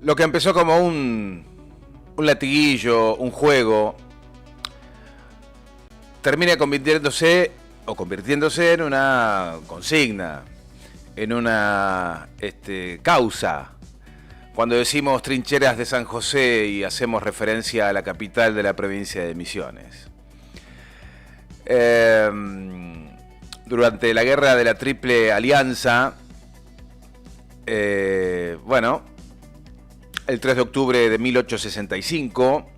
Lo que empezó como un latiguillo, un juego, termina convirtiéndose en una consigna, en una causa. Cuando decimos trincheras de San José y hacemos referencia a la capital de la provincia de Misiones. Durante la guerra de la Triple Alianza, el 3 de octubre de 1865,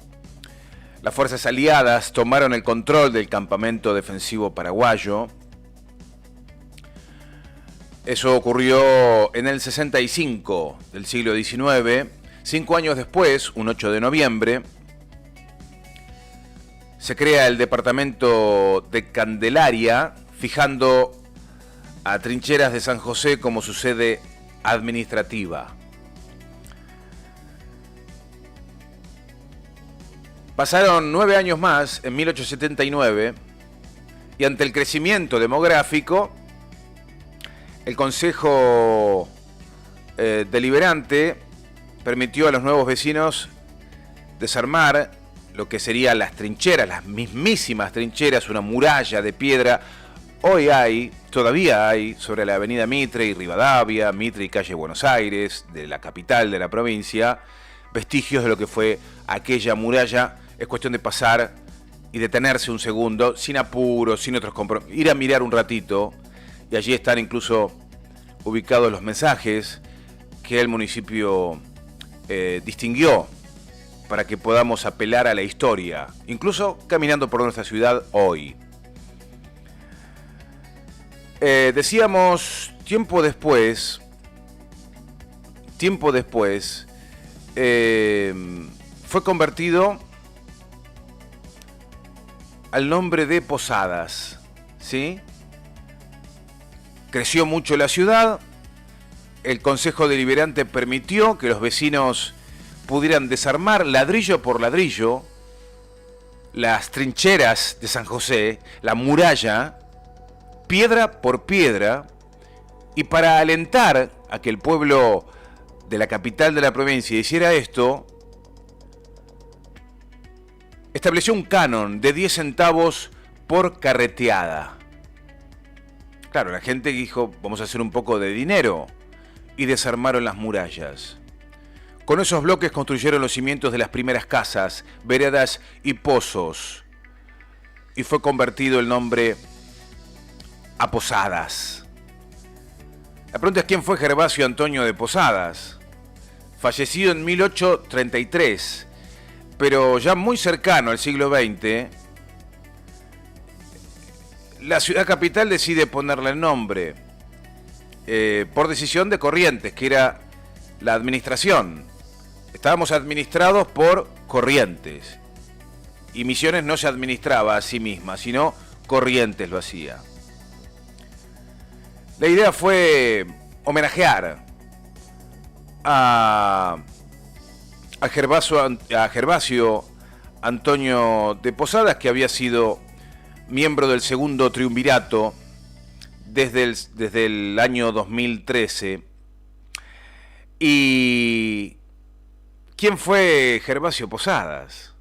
las fuerzas aliadas tomaron el control del campamento defensivo paraguayo. Eso ocurrió en el 65 del siglo XIX. 5 años después, un 8 de noviembre, se crea el departamento de Candelaria, fijando a Trincheras de San José como su sede administrativa. Pasaron 9 años más, en 1879, y ante el crecimiento demográfico, el Consejo Deliberante permitió a los nuevos vecinos desarmar lo que serían las trincheras, las mismísimas trincheras, una muralla de piedra. Todavía hay, sobre la avenida Mitre y Rivadavia, Mitre y calle Buenos Aires, de la capital de la provincia, vestigios de lo que fue aquella muralla. Es cuestión de pasar y detenerse un segundo, sin apuro, sin otros compromisos, ir a mirar un ratito, y allí están incluso ubicados los mensajes que el municipio distinguió para que podamos apelar a la historia, incluso caminando por nuestra ciudad hoy. Decíamos, tiempo después, fue convertido al nombre de Posadas, ¿sí? Creció mucho la ciudad, el Consejo Deliberante permitió que los vecinos pudieran desarmar ladrillo por ladrillo las trincheras de San José, la muralla, piedra por piedra, y para alentar a que el pueblo de la capital de la provincia hiciera esto, estableció un canon de 10 centavos por carreteada. Claro, la gente dijo, vamos a hacer un poco de dinero, y desarmaron las murallas. Con esos bloques construyeron los cimientos de las primeras casas, veredas y pozos, y fue convertido el nombre a Posadas. La pregunta es, ¿quién fue Gervasio Antonio de Posadas? Fallecido en 1833, pero ya muy cercano al siglo XX, la ciudad capital decide ponerle el nombre por decisión de Corrientes, que era la administración. Estábamos administrados por Corrientes, y Misiones no se administraba a sí misma, sino Corrientes lo hacía. La idea fue homenajear a Gervasio Antonio de Posadas, que había sido miembro del segundo triunvirato desde el año 2013. ¿Y quién fue Gervasio Posadas?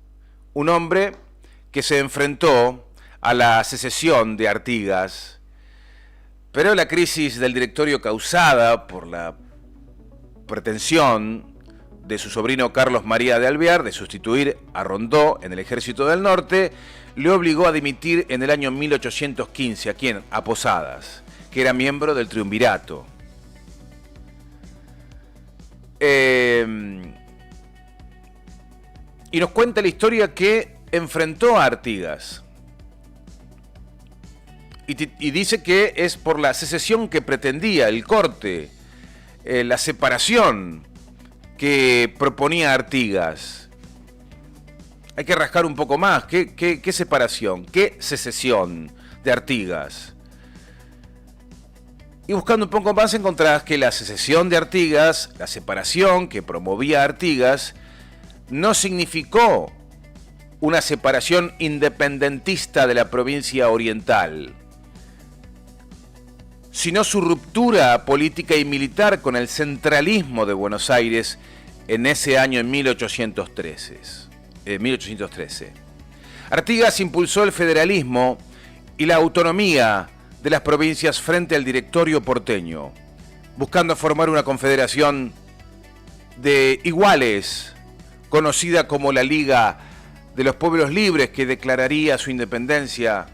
Un hombre que se enfrentó a la secesión de Artigas, pero la crisis del directorio causada por la pretensión de su sobrino Carlos María de Alvear de sustituir a Rondó en el Ejército del Norte, le obligó a dimitir en el año 1815. ¿A quién? A Posadas, que era miembro del triunvirato. Y nos cuenta la historia que enfrentó a Artigas. Y dice que es por la secesión que pretendía, el corte, la separación que proponía Artigas. Hay que rascar un poco más. ¿Qué separación? ¿Qué secesión de Artigas? Y buscando un poco más encontrás que la secesión de Artigas, la separación que promovía Artigas, no significó una separación independentista de la provincia oriental, sino su ruptura política y militar con el centralismo de Buenos Aires en ese año, en 1813. Artigas impulsó el federalismo y la autonomía de las provincias frente al directorio porteño, buscando formar una confederación de iguales, conocida como la Liga de los Pueblos Libres, que declararía su independencia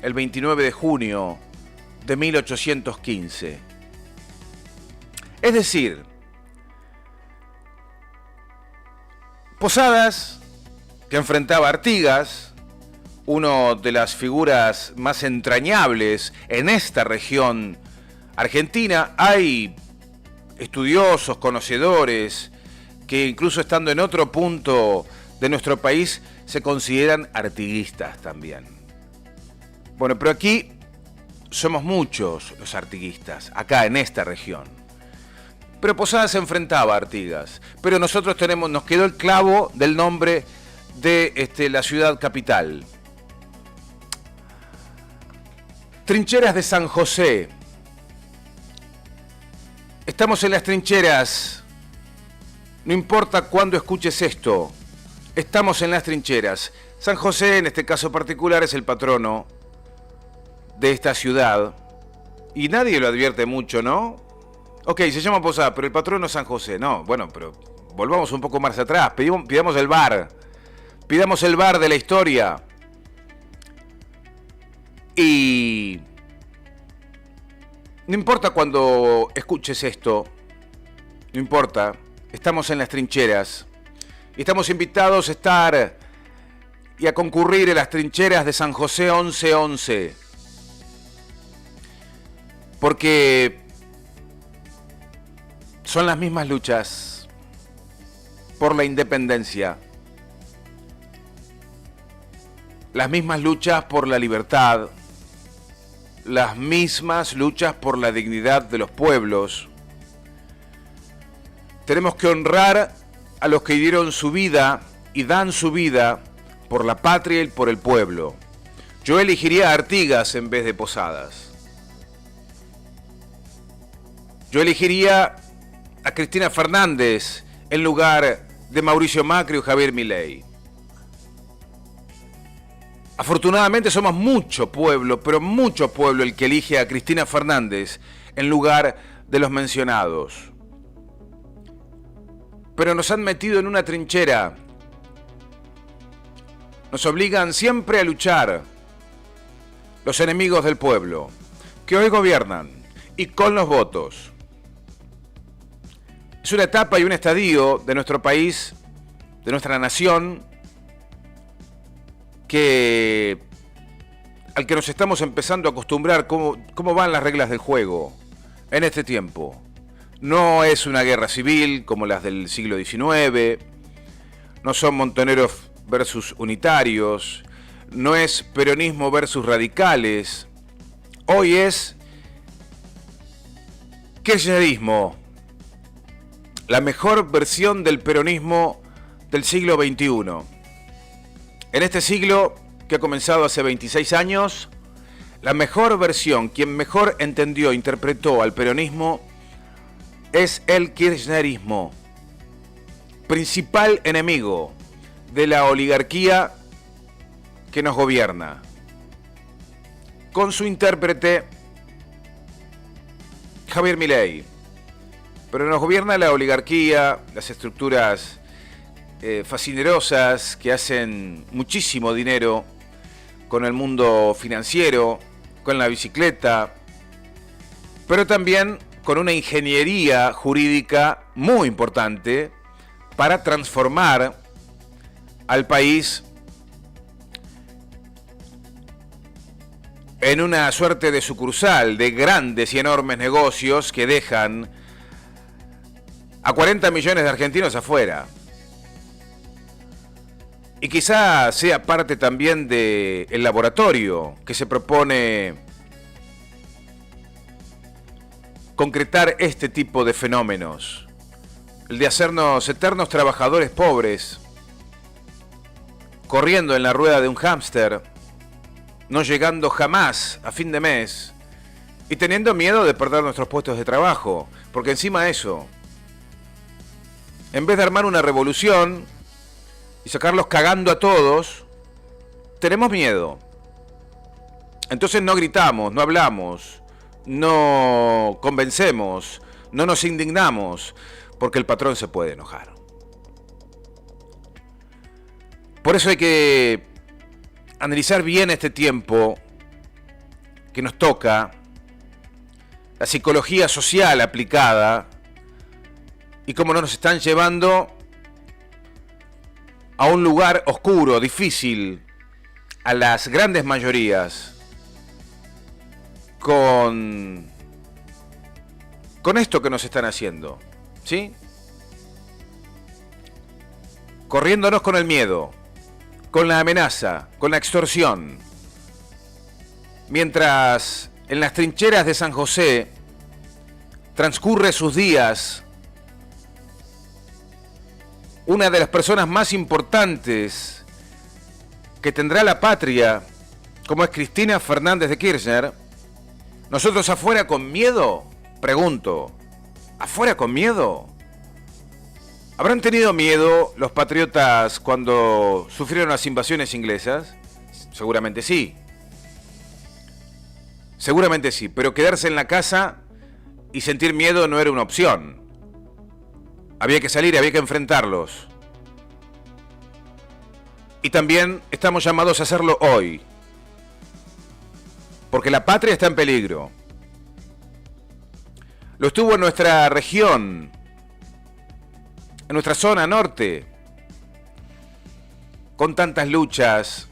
el 29 de junio de 1815. Es decir, Posadas, que enfrentaba a Artigas, una de las figuras más entrañables en esta región argentina. Hay estudiosos, conocedores, que incluso estando en otro punto de nuestro país se consideran artiguistas también. Bueno, pero aquí somos muchos los artiguistas, acá en esta región. Pero Posadas se enfrentaba a Artigas, pero nosotros nos quedó el clavo del nombre de la ciudad capital. Trincheras de San José. Estamos en las trincheras. No importa cuándo escuches esto, estamos en las trincheras. San José, en este caso particular, es el patrono de esta ciudad. Y nadie lo advierte mucho, ¿no? Ok, se llama Posadas, pero el patrono es San José. No, bueno, pero volvamos un poco más atrás. Pidamos el bar. Pidamos el bar de la historia. Y no importa cuando escuches esto, no importa, estamos en las trincheras. Y estamos invitados a estar y a concurrir en las trincheras de San José 1111. Porque son las mismas luchas por la independencia, las mismas luchas por la libertad, las mismas luchas por la dignidad de los pueblos. Tenemos que honrar a los que dieron su vida y dan su vida por la patria y por el pueblo. Yo elegiría a Artigas en vez de Posadas. Yo elegiría a Cristina Fernández en lugar de Mauricio Macri o Javier Milei. Afortunadamente somos mucho pueblo, pero mucho pueblo el que elige a Cristina Fernández en lugar de los mencionados. Pero nos han metido en una trinchera. Nos obligan siempre a luchar los enemigos del pueblo, que hoy gobiernan, y con los votos. Es una etapa y un estadio de nuestro país, de nuestra nación, al que nos estamos empezando a acostumbrar cómo van las reglas del juego en este tiempo. No es una guerra civil como las del siglo XIX, no son montoneros versus unitarios, no es peronismo versus radicales. Hoy es kirchnerismo, la mejor versión del peronismo del siglo XXI. En este siglo, que ha comenzado hace 26 años, la mejor versión, quien mejor entendió, interpretó al peronismo, es el kirchnerismo, principal enemigo de la oligarquía que nos gobierna. Con su intérprete, Javier Milei. Pero nos gobierna la oligarquía, las estructuras fascinerosas que hacen muchísimo dinero con el mundo financiero, con la bicicleta, pero también con una ingeniería jurídica muy importante para transformar al país en una suerte de sucursal de grandes y enormes negocios que dejan a 40 millones de argentinos afuera. Y quizá sea parte también del laboratorio que se propone concretar este tipo de fenómenos. El de hacernos eternos trabajadores pobres, corriendo en la rueda de un hámster, no llegando jamás a fin de mes y teniendo miedo de perder nuestros puestos de trabajo, porque encima en vez de armar una revolución y sacarlos cagando a todos, tenemos miedo. Entonces no gritamos, no hablamos, no convencemos, no nos indignamos, porque el patrón se puede enojar. Por eso hay que analizar bien este tiempo que nos toca, la psicología social aplicada y cómo nos están llevando a un lugar oscuro, difícil, a las grandes mayorías, con esto que nos están haciendo, ¿sí? Corriéndonos con el miedo, con la amenaza, con la extorsión. Mientras en las trincheras de San José transcurre sus días una de las personas más importantes que tendrá la patria, como es Cristina Fernández de Kirchner, nosotros afuera con miedo, pregunto, ¿afuera con miedo? ¿Habrán tenido miedo los patriotas cuando sufrieron las invasiones inglesas? Seguramente sí. Seguramente sí, pero quedarse en la casa y sentir miedo no era una opción. Había que salir, había que enfrentarlos. Y también estamos llamados a hacerlo hoy. Porque la patria está en peligro. Lo estuvo en nuestra región, en nuestra zona norte, con tantas luchas.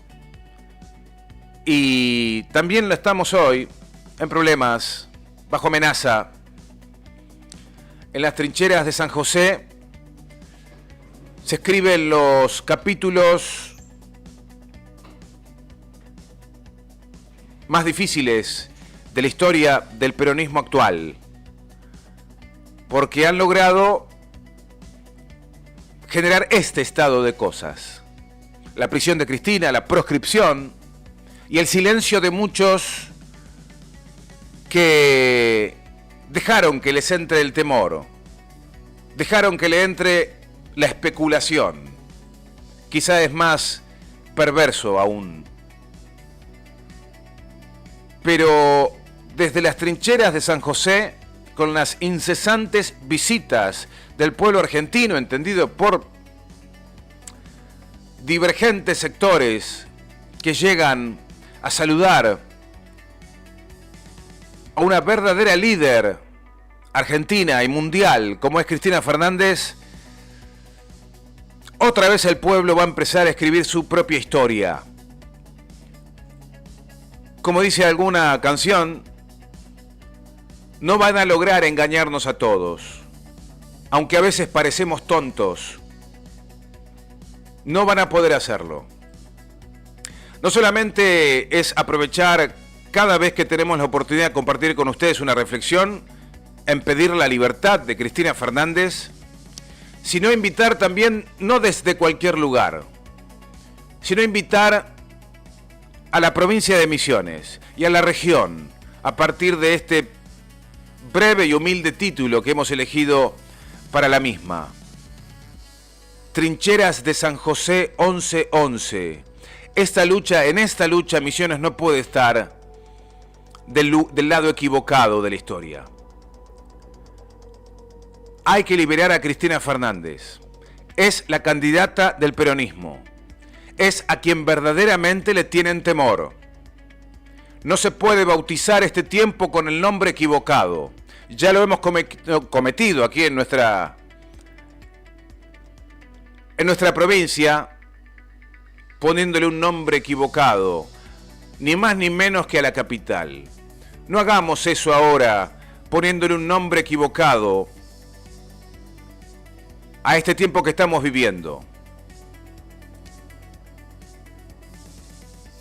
Y también lo estamos hoy, en problemas, bajo amenaza. En las trincheras de San José se escriben los capítulos más difíciles de la historia del peronismo actual, porque han logrado generar este estado de cosas: la prisión de Cristina, la proscripción y el silencio de muchos que dejaron que les entre el temor, dejaron que le entre la especulación. Quizá es más perverso aún. Pero desde las trincheras de San José, con las incesantes visitas del pueblo argentino, entendido por divergentes sectores que llegan a saludar a una verdadera líder argentina y mundial como es Cristina Fernández, otra vez el pueblo va a empezar a escribir su propia historia. Como dice alguna canción, no van a lograr engañarnos a todos, aunque a veces parecemos tontos. No van a poder hacerlo. No solamente es aprovechar cada vez que tenemos la oportunidad de compartir con ustedes una reflexión en pedir la libertad de Cristina Fernández, sino invitar también, no desde cualquier lugar, sino invitar a la provincia de Misiones y a la región, a partir de este breve y humilde título que hemos elegido para la misma. Trincheras de San José 11-11. En esta lucha Misiones no puede estar del lado equivocado de la historia. Hay que liberar a Cristina Fernández. Es la candidata del peronismo. Es a quien verdaderamente le tienen temor. No se puede bautizar este tiempo con el nombre equivocado. Ya lo hemos cometido aquí en nuestra provincia, poniéndole un nombre equivocado, ni más ni menos que a la capital. No hagamos eso ahora, poniéndole un nombre equivocado a este tiempo que estamos viviendo.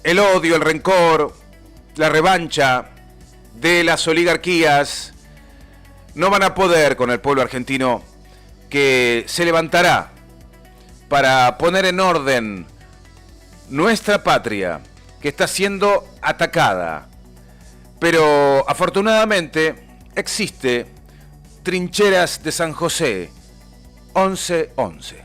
El odio, el rencor, la revancha de las oligarquías no van a poder con el pueblo argentino, que se levantará para poner en orden nuestra patria, que está siendo atacada. Pero afortunadamente existe Trincheras de San José, 11 11.